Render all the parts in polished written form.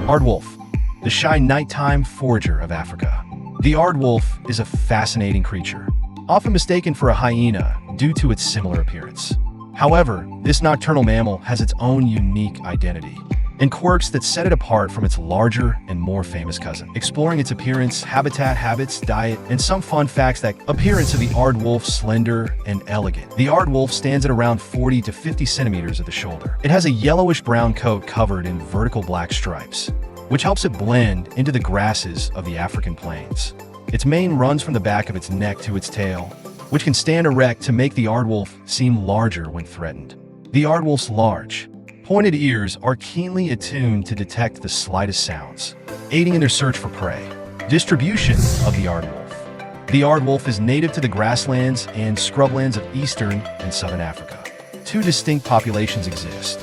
Aardwolf, the shy nighttime forager of Africa. The aardwolf is a fascinating creature, often mistaken for a hyena due to its similar appearance. However, this nocturnal mammal has its own unique identity and quirks that set it apart from its larger and more famous cousin. Exploring its appearance, habitat, habits, diet, and some fun facts. That appearance of the aardwolf: slender and elegant. The aardwolf stands at around 40 to 50 centimeters at the shoulder. It has a yellowish-brown coat covered in vertical black stripes, which helps it blend into the grasses of the African plains. Its mane runs from the back of its neck to its tail, which can stand erect to make the aardwolf seem larger when threatened. The aardwolf's large, pointed ears are keenly attuned to detect the slightest sounds, aiding in their search for prey. Distribution of the aardwolf. The aardwolf is native to the grasslands and scrublands of eastern and southern Africa. Two distinct populations exist,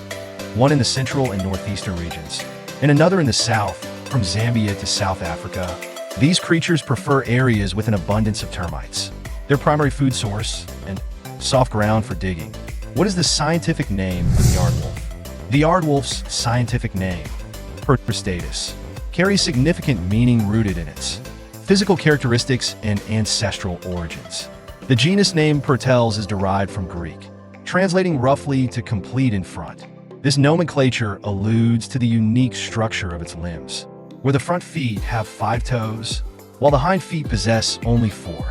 one in the central and northeastern regions, and another in the south, from Zambia to South Africa. These creatures prefer areas with an abundance of termites, their primary food source, and soft ground for digging. What is the scientific name of the aardwolf? The aardwolf's scientific name, Cristatus, carries significant meaning rooted in its physical characteristics and ancestral origins. The genus name Pertels is derived from Greek, translating roughly to complete in front. This nomenclature alludes to the unique structure of its limbs, where the front feet have 5 toes, while the hind feet possess only 4.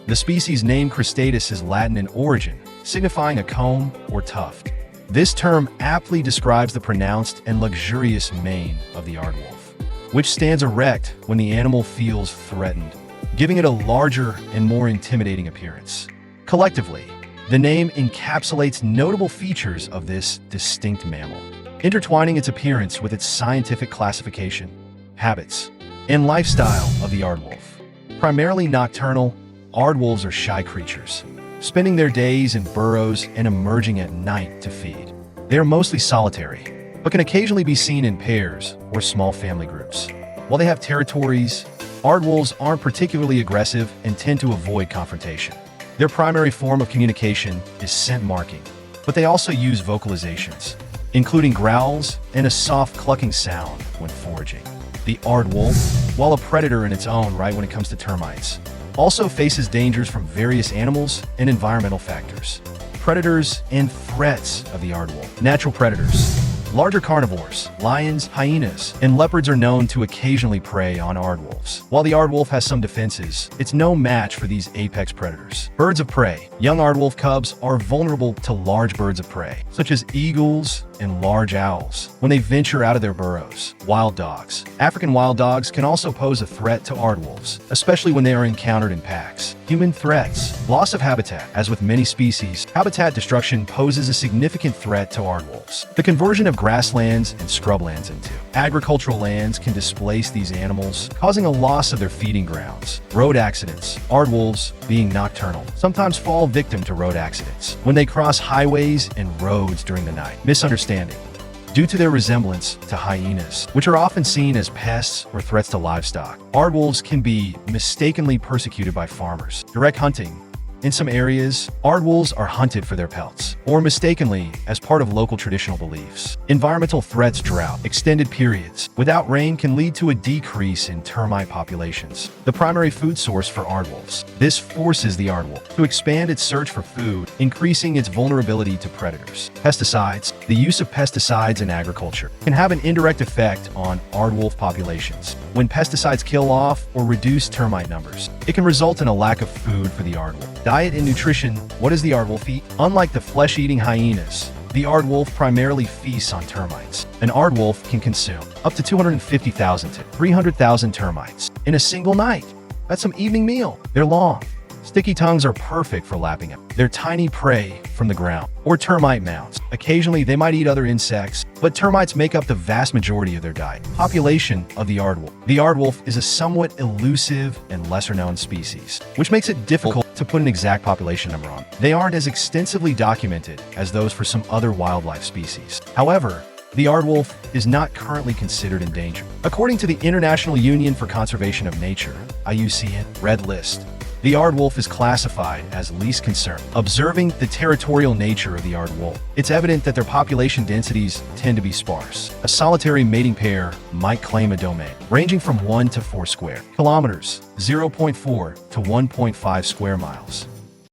The species name Cristatus is Latin in origin, signifying a comb or tuft. This term aptly describes the pronounced and luxurious mane of the aardwolf, which stands erect when the animal feels threatened, giving it a larger and more intimidating appearance. Collectively, the name encapsulates notable features of this distinct mammal, intertwining its appearance with its scientific classification, habits, and lifestyle of the aardwolf. Primarily nocturnal, aardwolves are shy creatures, spending their days in burrows and emerging at night to feed. They are mostly solitary, but can occasionally be seen in pairs or small family groups. While they have territories, aardwolves aren't particularly aggressive and tend to avoid confrontation. Their primary form of communication is scent marking, but they also use vocalizations, including growls and a soft clucking sound when foraging. The aardwolf, while a predator in its own right when it comes to termites, also faces dangers from various animals and environmental factors. Predators and threats of the aardwolf. Natural predators. Larger carnivores, lions, hyenas, and leopards are known to occasionally prey on aardwolves. While the aardwolf has some defenses, it's no match for these apex predators. Birds of prey. Young aardwolf cubs are vulnerable to large birds of prey, such as eagles and large owls, when they venture out of their burrows. Wild dogs. African wild dogs can also pose a threat to aardwolves, especially when they are encountered in packs. Human threats. Loss of habitat. As with many species, habitat destruction poses a significant threat to aardwolves. The conversion of grasslands and scrublands into agricultural lands can displace these animals, causing a loss of their feeding grounds. Road accidents. Aardwolves, being nocturnal, sometimes fall victim to road accidents when they cross highways and roads during the night. Misunderstanding. Due to their resemblance to hyenas, which are often seen as pests or threats to livestock, aardwolves can be mistakenly persecuted by farmers. Direct hunting. In some areas, aardwolves are hunted for their pelts, or mistakenly as part of local traditional beliefs. Environmental threats. Drought. Extended periods without rain can lead to a decrease in termite populations, the primary food source for aardwolves. This forces the aardwolf to expand its search for food, increasing its vulnerability to predators. Pesticides. The use of pesticides in agriculture can have an indirect effect on aardwolf populations. When pesticides kill off or reduce termite numbers, it can result in a lack of food for the aardwolf. Diet and nutrition. What does the aardwolf eat? Unlike the flesh-eating hyenas, the aardwolf primarily feasts on termites. An aardwolf can consume up to 250,000 to 300,000 termites in a single night. That's some evening meal. They're long. Sticky tongues are perfect for lapping up. They're tiny prey from the ground, or termite mounds. Occasionally, they might eat other insects, but termites make up the vast majority of their diet. Population of the aardwolf. The aardwolf is a somewhat elusive and lesser-known species, which makes it difficult to put an exact population number on. They aren't as extensively documented as those for some other wildlife species. However, the aardwolf is not currently considered endangered. According to the International Union for Conservation of Nature, IUCN, Red List, The Aardwolf is classified as least concern. Observing the territorial nature of the Aardwolf, it's evident that their population densities tend to be sparse. A solitary mating pair might claim a domain, ranging from 1 to 4 square kilometers, 0.4 to 1.5 square miles.